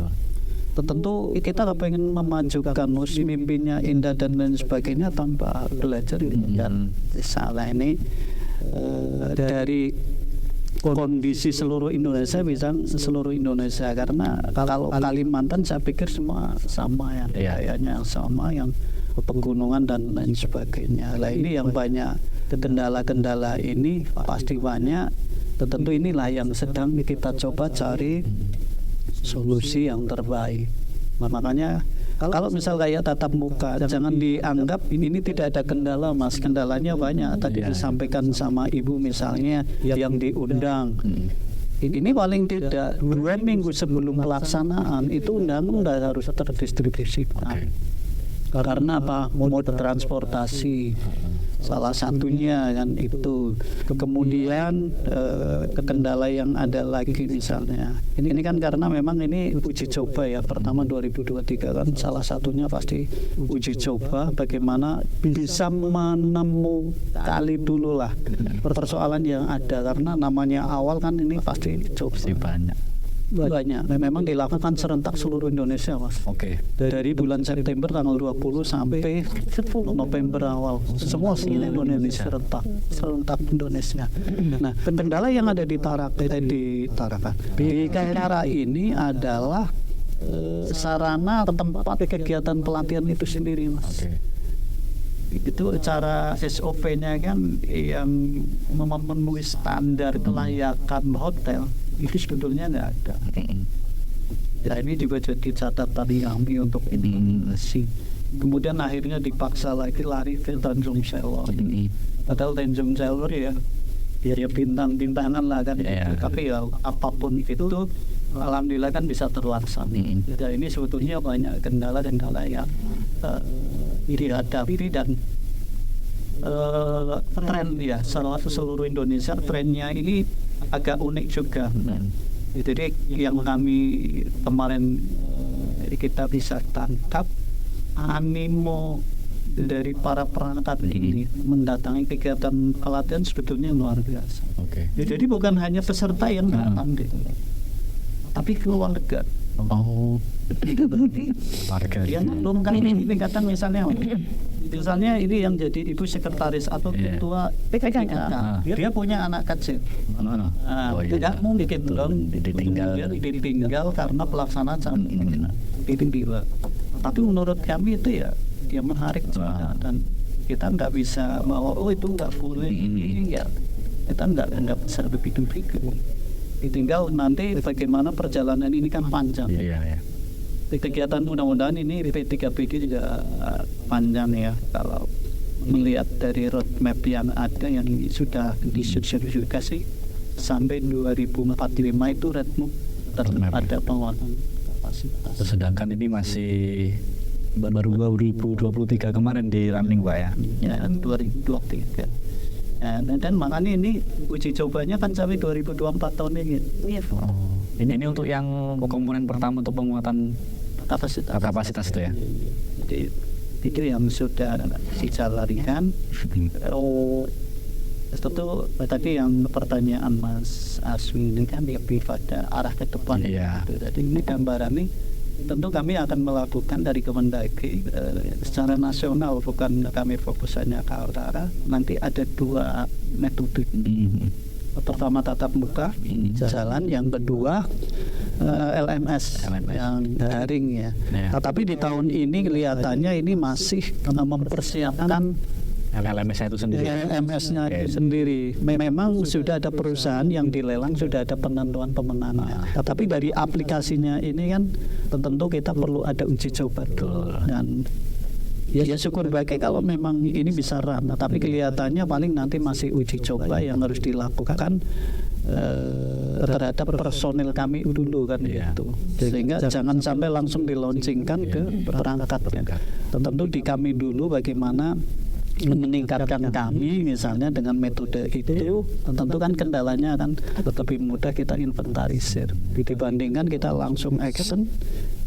Tentu kita pengen memajukan mimpinya indah dan lain sebagainya tanpa belajar dan salah ini dari kondisi seluruh Indonesia, bisa seluruh Indonesia, karena kalau Kalimantan saya pikir semua sama ya, kayaknya sama, yang pegunungan dan lain sebagainya. Nah ini yang banyak kendala-kendala ini pasti banyak. Tentu inilah yang sedang kita coba cari solusi yang terbaik. Makanya kalau misal kayak tatap muka, jangan dianggap ini tidak ada kendala, Mas. Kendalanya banyak. Tadi disampaikan sama Ibu misalnya yang diundang. Ini paling tidak 2 minggu sebelum pelaksanaan itu undang-undang harus terdistribusikan. Karena apa? Mode transportasi salah satunya kan itu. Kemudian kendala yang ada lagi misalnya ini kan karena memang ini uji coba ya, pertama 2023 kan salah satunya pasti uji coba bagaimana bisa menemukan dulu lah persoalan yang ada, karena namanya awal kan ini pasti coba banyak. Memang dilakukan serentak seluruh Indonesia, Mas. Dari bulan September tanggal 20 sampai November awal, semua seluruh Indonesia serentak Indonesia. Nah, kendala yang ada di Kera ini adalah sarana tempat kegiatan pelatihan itu sendiri, Mas. Itu cara SOP-nya kan yang memenuhi standar kelayakan hotel itu sebetulnya nggak ada. Nah ini juga jadi catatan kami untuk ini sih. Kemudian akhirnya dipaksa lagi lari ke Tanjung Selor. Padahal Tanjung Selor ya bintang-bintangan lah kan. Tapi ya apapun itu alhamdulillah kan bisa terlaksana. Jadi ini sebetulnya banyak kendala-kendala yang dihadapi dan tren ya seluruh Indonesia, trennya ini agak unik juga. Jadi yang kami kemarin kita bisa tangkap animo dari para perangkat ini mendatangi kegiatan pelatihan sebetulnya luar biasa. Jadi bukan hanya peserta yang datang tapi keluarga. Yang belum kan ini kata misalnya ini yang jadi ibu sekretaris atau ketua PKK, dia punya anak kecil. Tidak mungkin dong ditinggal karena pelaksanaan ditinggal. Tapi menurut kami itu ya dia menarik juga, dan kita nggak bisa bahwa itu nggak boleh ini ya, kita nggak bisa berpikir ditinggal. Nanti bagaimana perjalanan ini kan panjang. Kegiatan mudah-mudahan ini P3PG juga panjang ya, kalau melihat dari roadmap yang ada yang sudah disosialisasi sampai 2045 itu pada penguatan kapasitas. Sedangkan ini masih baru 2023 kemarin di running Pak ya. Ya 2023. Ya, dan makanya ini uji cobanya kan sampai 2024 tahun ini. Iya. Ini untuk yang komponen pertama untuk penguatan kapasitas itu ya. Jadi itu yang sudah dijalankan. Tentu tadi yang pertanyaan Mas Aswi ini kan lebih pada arah ke depan. Iya. Jadi ini gambaran ini tentu kami akan melakukan dari Kemendagri secara nasional, bukan kami fokus hanya ke utara. Nanti ada 2 metode. Pertama tatap muka jalan, yang kedua LMS yang daring ya. Tetapi di tahun ini kelihatannya ini masih mempersiapkan LMS-nya itu sendiri. LMS-nya sendiri. Memang sudah ada perusahaan yang dilelang, sudah ada penentuan pemenangnya. Tetapi dari aplikasinya ini kan tentu kita perlu ada uji coba dulu. Dan ya syukur baik kalau memang ini bisa run. Tapi kelihatannya paling nanti masih uji coba yang harus dilakukan terhadap personil kami dulu kan gitu. Sehingga jangan sampai langsung dilaunchingkan ke perangkatnya. Tentu di kami dulu bagaimana meningkatkan kami misalnya dengan metode itu. Tentu kan kendalanya akan lebih mudah kita inventarisir dibandingkan kita langsung action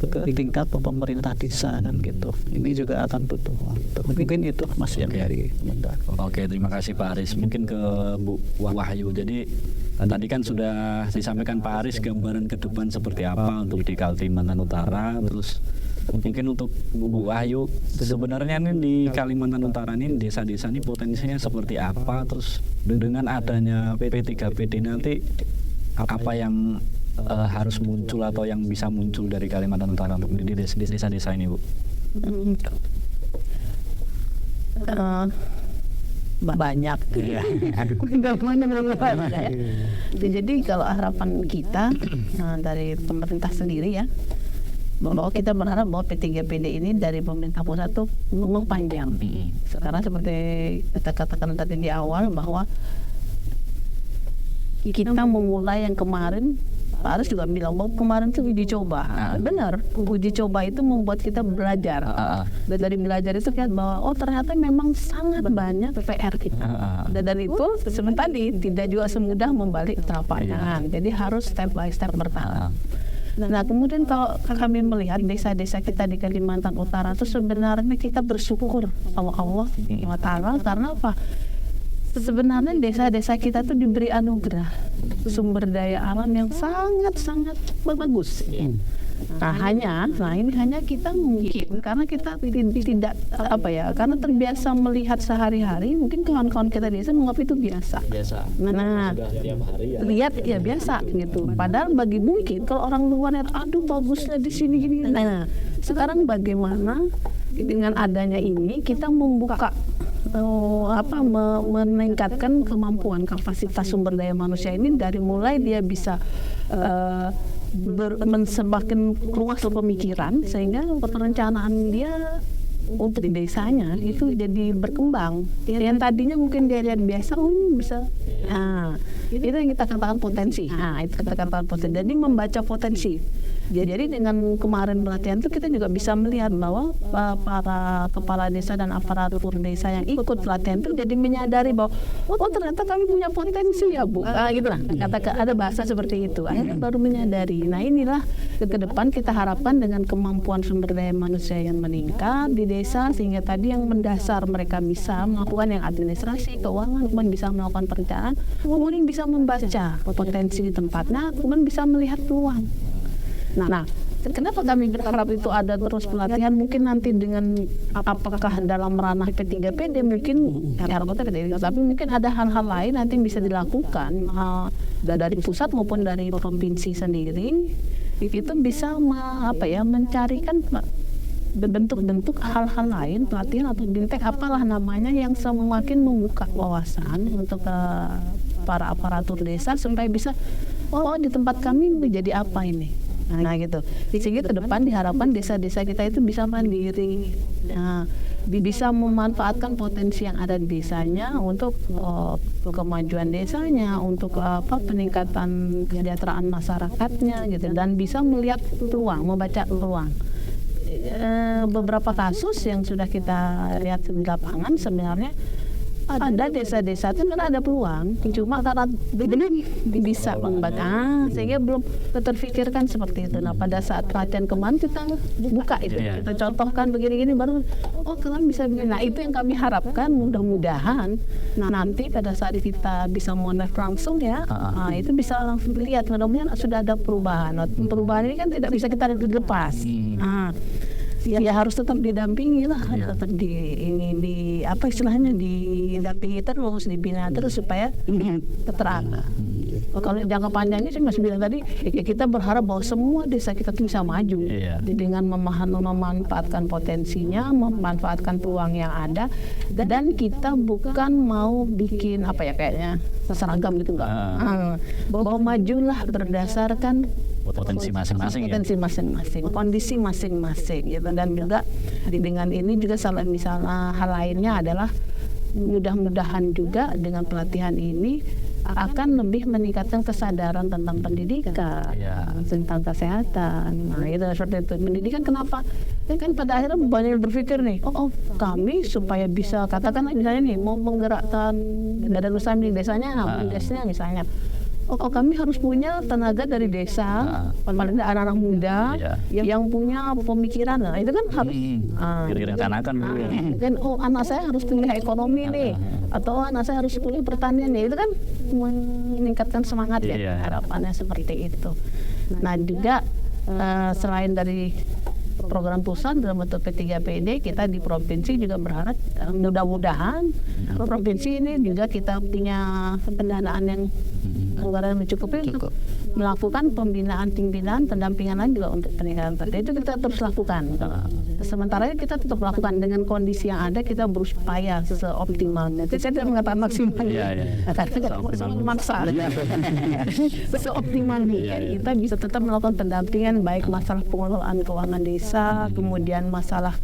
ke tingkat pemerintah desa kan gitu. Ini juga akan butuh waktu. Mungkin itu Mas yang dari Oke, terima kasih Pak Aris. Mungkin ke Bu Wahyu. Jadi tadi kan sudah disampaikan Pak Aris gambaran ke depan seperti apa untuk di Kalimantan Utara. Terus mungkin untuk Bu Wahyu, sebenarnya ini di Kalimantan Utara ini desa-desa ini potensinya seperti apa? Terus dengan adanya P3PD nanti apa yang harus muncul atau yang bisa muncul dari Kalimantan Utara untuk di desa-desa ini, Bu? Banyak. Jadi kalau harapan kita dari pemerintah sendiri ya, bahwa kita berharap bahwa P3PD ini dari pemerintah pusat tuh memang panjang. Sekarang seperti kita katakan tadi di awal bahwa kita memulai yang kemarin, Pak Aris juga bilang bahwa kemarin itu uji coba. Benar, uji coba itu membuat kita belajar. Dan dari belajar itu lihat bahwa ternyata memang sangat banyak PR kita. Dan itu sebentar tadi tidak juga semudah membalik telapak tangan. Jadi harus step by step bertahap. Nah kemudian kalau kami melihat desa-desa kita di Kalimantan Utara itu sebenarnya kita bersyukur sama Allah SWT karena apa? Sebenarnya desa-desa kita tuh diberi anugerah sumber daya alam yang sangat-sangat bagus. Ini hanya kita mungkin karena kita tidak karena terbiasa melihat sehari-hari, mungkin kawan-kawan kita desa menganggap itu biasa. Nah, lihat ya biasa gitu. Padahal bagi mungkin kalau orang luar lihat, aduh bagusnya di sini gini. Nah, sekarang bagaimana dengan adanya ini kita membuka meningkatkan kemampuan kapasitas sumber daya manusia ini dari mulai dia bisa semakin luas pemikiran sehingga perencanaan dia untuk di desanya itu jadi berkembang. Yang tadinya mungkin dia lihat biasa, ini bisa. Itu yang kita katakan potensi. Itu kita katakan potensi. Jadi membaca potensi. Jadi dengan kemarin pelatihan itu kita juga bisa melihat bahwa para kepala desa dan aparatur desa yang ikut pelatihan itu jadi menyadari bahwa ternyata kami punya potensi ya Bu. Gitulah. Ada bahasa seperti itu. Akhirnya baru menyadari. Nah inilah ke depan kita harapkan dengan kemampuan sumber daya manusia yang meningkat di desa sehingga tadi yang mendasar mereka bisa melakukan yang administrasi, keuangan, kemudian bisa melakukan perencanaan, kemudian bisa membaca potensi di tempatnya, kemudian bisa melihat peluang. Nah, kenapa kami berharap itu ada terus pelatihan? Mungkin nanti dengan apakah dalam ranah P3PD mungkin tapi mungkin ada hal-hal lain nanti yang bisa dilakukan dari pusat maupun dari provinsi sendiri. Itu bisa mencarikan bentuk-bentuk hal-hal lain, pelatihan atau bintek apalah namanya yang semakin membuka wawasan untuk para aparatur desa supaya bisa di tempat kami menjadi apa ini. Nah gitu. Sehingga ke depan diharapkan desa-desa kita itu bisa mandiri. Nah, bisa memanfaatkan potensi yang ada di desanya untuk kemajuan desanya, untuk peningkatan kesejahteraan masyarakatnya gitu, dan bisa melihat peluang, membaca peluang. Beberapa kasus yang sudah kita lihat di lapangan sebenarnya ada desa-desa itu kan ada peluang, cuma karena belum bisa membaca, sehingga belum terfikirkan seperti itu. Nah, pada saat pelatihan kemarin kita buka itu, kita contohkan begini-gini, baru kalian bisa begini. Nah, itu yang kami harapkan, mudah-mudahan nanti pada saat kita bisa monitor langsung ya, itu bisa langsung dilihat, mudah-mudahan sudah ada perubahan. Perubahan ini kan tidak bisa kita lepas. Ya harus tetap didampingi lah, tetap didampingi terus, dibina terus supaya terang. Kalau jangka panjangnya saya masih bilang tadi, ya kita berharap bahwa semua desa kita itu bisa maju dengan memanfaatkan potensinya, memanfaatkan peluang yang ada, dan kita bukan mau bikin kayaknya seragam gitu enggak. Bahwa majulah berdasarkan potensi masing-masing, kondisi masing-masing gitu. Dan juga dengan ini juga misalnya hal lainnya adalah mudah-mudahan juga dengan pelatihan ini akan lebih meningkatkan kesadaran tentang pendidikan, tentang kesehatan. Nah, itu seperti itu. Pendidikan kenapa? Kan pada akhirnya banyak yang berpikir nih, kami supaya bisa katakan misalnya nih mau menggerakkan badan usaha di desanya, misalnya. Kami harus punya tenaga dari desa, paling tidak anak-anak muda yang punya pemikiran. Nah, itu kan harus direncanakan kan. Anak saya harus kuliah ekonomi nih, atau anak saya harus kuliah pertanian nih. Itu kan meningkatkan semangat harapannya seperti itu. Nah, juga selain dari program pusat dalam bentuk P3PD, kita di provinsi juga berharap mudah-mudahan provinsi ini juga kita punya pendanaan yang anggaran mencukupi untuk melakukan pembinaan pendampingan lain juga untuk peningkatan tadi. Itu kita terus lakukan. Sementara ini kita tetap lakukan dengan kondisi yang ada, kita berupaya seoptimalnya. Jadi saya tidak mengatakan maksimal, seoptimalnya kita bisa tetap melakukan pendampingan, baik masalah pengelolaan keuangan desa, kemudian masalah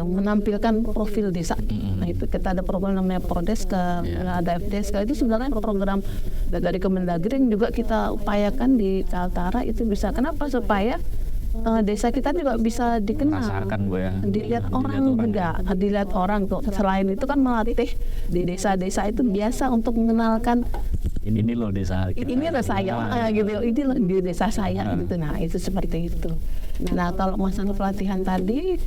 menampilkan profil desa. Nah, itu kita ada program namanya Prodeska, ada FDeska. Itu sebenarnya program dari Kemendagri yang juga kita upayakan di Kaltara. Itu bisa, kenapa? Supaya desa kita juga bisa dikenal, dilihat orang juga, dilihat orang tuh. Selain itu kan melatih di desa-desa itu biasa untuk mengenalkan ini loh desa kita. Ini loh saya gitu, ini loh di desa saya gitu. Nah, itu seperti itu. Nah, kalau masalah pelatihan tadi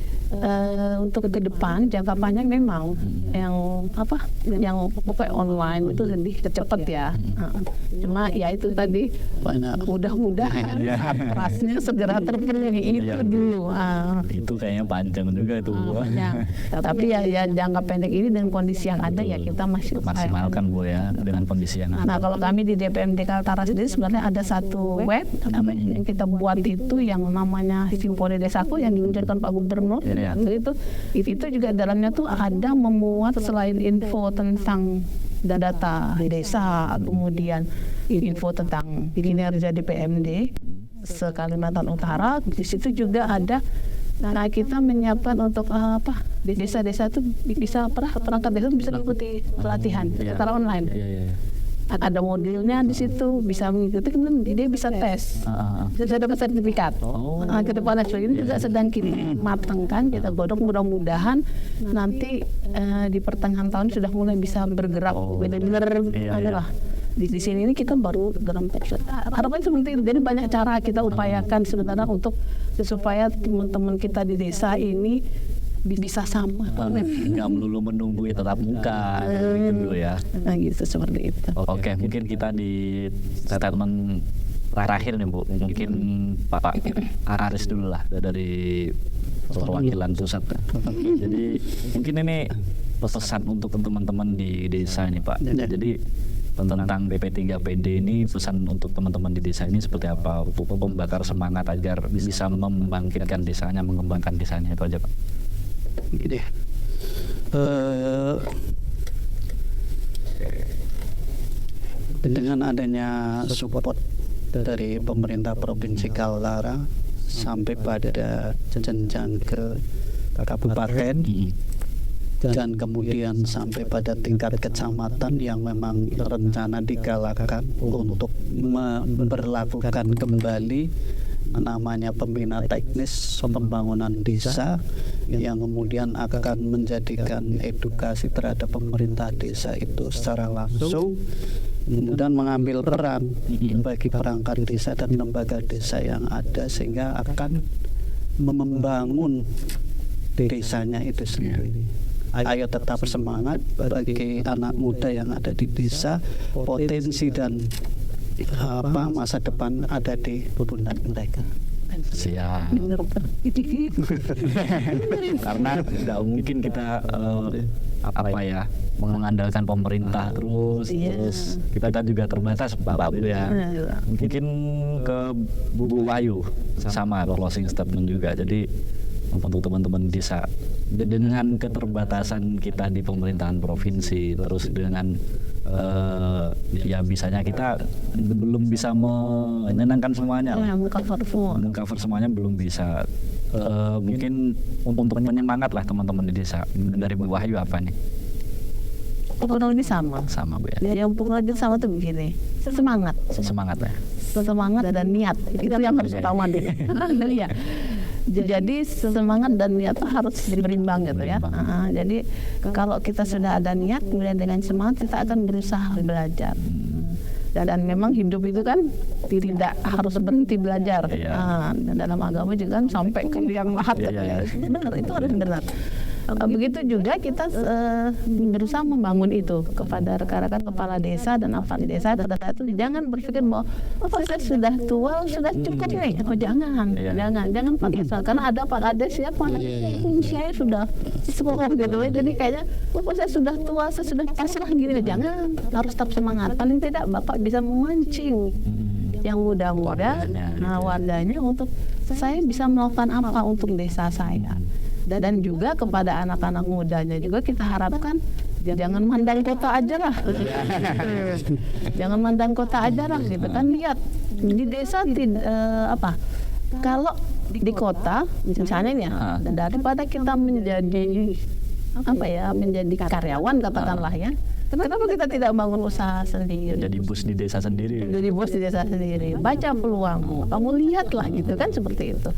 untuk ke depan jangka panjang memang yang pokoknya online itu lebih cepat ya. Cuma ya itu tadi mudah-mudahan rasnya segera terpenuhi itu dulu. Itu kayaknya panjang juga itu. Tapi ya jangka pendek ini dengan kondisi yang ada ya kita masih maksimalkan Bu ya dengan kondisi yang ada. Nah, kalau kami di DPMD Kaltara sendiri sebenarnya ada satu web yang kita buat itu yang namanya Simponi Desaku yang diluncurkan Pak Gubernur. Itu juga dalamnya tuh ada memuat selain info tentang data desa, kemudian info tentang kinerja DPMD se-Kalimantan Utara. Di situ juga ada. Nah, kita menyiapkan untuk di desa-desa itu bisa perangkat desa bisa mengikuti pelatihan secara online. Ada modelnya di situ, bisa mengikuti, kemudian dia bisa tes, bisa dapat sertifikat. Ke depan ini juga sedang kita matangkan, kita godok, mudah-mudahan nanti di pertengahan tahun sudah mulai bisa bergerak benar-benar adalah. Di sini ini kita baru dalam harapan seperti itu. Jadi banyak cara kita upayakan sebenarnya untuk supaya teman-teman kita di desa ini bisa sama, nggak melulu menunggu tatap muka gitu dulu ya. Nah, gitu seperti itu. Oke, mungkin kita di statement terakhir nih Bu, mungkin Pak Aris dulu lah dari perwakilan pusat. Jadi mungkin ini pesan untuk teman-teman di desa ini Pak. Jadi tentang BP3PD ini, pesan untuk teman-teman di desa ini seperti apa untuk membakar semangat agar bisa membangkitkan desanya, mengembangkan desanya, itu aja Pak. Gini, Dengan adanya support dari pemerintah Provinsi Kaltara sampai pada jenjang ke kabupaten dan kemudian sampai pada tingkat kecamatan yang memang rencana digalakan untuk memperlakukan kembali namanya pembina teknis pembangunan desa yang kemudian akan menjadikan edukasi terhadap pemerintah desa itu secara langsung dan mengambil peran bagi perangkat desa dan lembaga desa yang ada sehingga akan membangun desanya itu sendiri. Ayo tetap semangat bagi anak muda yang ada di desa, potensi dan masa depan ada di pundak mereka. Siap. Karena tidak mungkin kita mengandalkan pemerintah terus kita juga terbatas Bapak Bu ya. Mungkin ke Bu Wahyu sama closing statement juga. Jadi untuk teman-teman desa, dengan keterbatasan kita di pemerintahan provinsi, terus dengan ya bisanya kita belum bisa menyenangkan semuanya, mengcover semuanya belum bisa. Mungkin untuk menyemangat lah teman-teman di desa, dari Bu Wahyu apa nih? Pokoknya ini sama Bu ya. Yang pokoknya sama tuh begini, semangat dan niat itu yang harus utama deh. Iya. Jadi semangat dan niat harus berimbang gitu ya. Jadi kalau kita sudah ada niat, kemudian dengan semangat kita akan berusaha belajar. Dan memang hidup itu kan tidak harus berhenti belajar. Dan dalam agama juga kan sampai ke yang lahat. Benar, itu harus benar. Begitu juga kita berusaha membangun itu kepada rekan-rekan kepala desa dan aparat desa. Itu jangan berpikir bahwa saya sudah tua, sudah cukup nih. Jangan pakai karena ada Pak Ades siapa? Saya sudah cukup gitu. Jadi kayaknya saya sudah tua, saya sudah pasrah gini. Jangan, harus tetap semangat. Paling tidak Bapak bisa memancing yang muda-muda, wadahnya untuk saya bisa melakukan apa untuk desa saya. Dan juga kepada anak-anak mudanya juga kita harapkan jangan mandang kota aja lah. Jangan mandang kota aja lah gitu kan. Lihat di desa kalau di kota misalnya ya, daripada kita menjadi menjadi karyawan katakanlah ya, kenapa kita tidak bangun usaha sendiri? Jadi bos di desa sendiri. Baca peluang, kamu lihatlah gitu kan, seperti itu.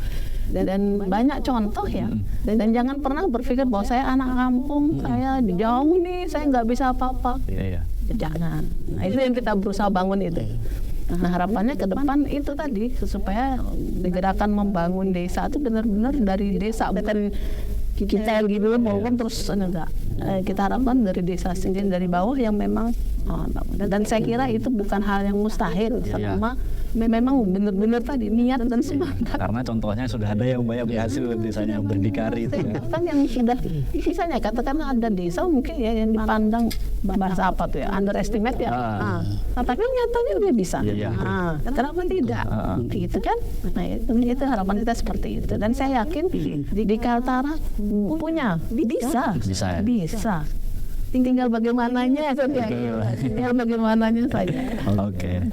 Dan banyak contoh ya. Dan jangan pernah berpikir bahwa saya anak kampung, saya jauh nih, saya nggak bisa apa-apa. Jangan. Nah, itu yang kita berusaha bangun itu. Nah, harapannya ke depan itu tadi supaya gerakan membangun desa itu benar-benar dari desa, bukan kita gitu maupun terus enggak. Kita harapkan dari desa sendiri, dari bawah yang memang dan saya kira itu bukan hal yang mustahil selama memang benar-benar tadi niat dan semangat. Karena contohnya sudah ada yang banyak berhasil desanya berdikari itu ya. Kan yang sudah misalnya katakan ada desa mungkin ya yang dipandang bahasa apa tuh ya, underestimate ya. Tapi nyatanya dia bisa. Kenapa tidak? Gitu kan? Nah, itu harapan kita seperti itu. Dan saya yakin di Kaltara punya bisa. Tinggal bagaimananya saja. Tinggal bagaimananya saja. Oke.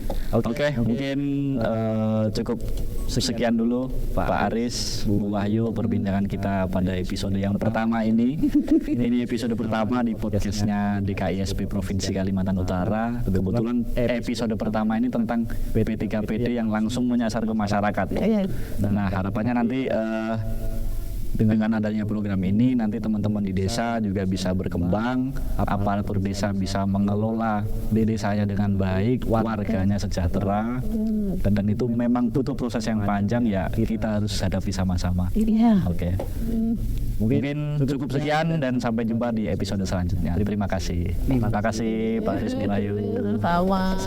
Mungkin cukup sekian dulu Pak Aris, Bu Wahyu, perbincangan kita pada episode yang pertama ini. Ini episode pertama di podcastnya DKISP Provinsi Kalimantan Utara. Kebetulan episode pertama ini tentang BP3PD yang langsung menyasar ke masyarakat. Nah, harapannya nanti dengan adanya program ini nanti teman-teman di desa juga bisa berkembang, aparatur desa bisa mengelola di desanya dengan baik, warganya sejahtera, dan itu memang butuh proses yang panjang ya, kita harus hadapi sama-sama. Mungkin cukup sekian dan sampai jumpa di episode selanjutnya. Terima kasih Pak Aris, Bu Wahyu. Sama.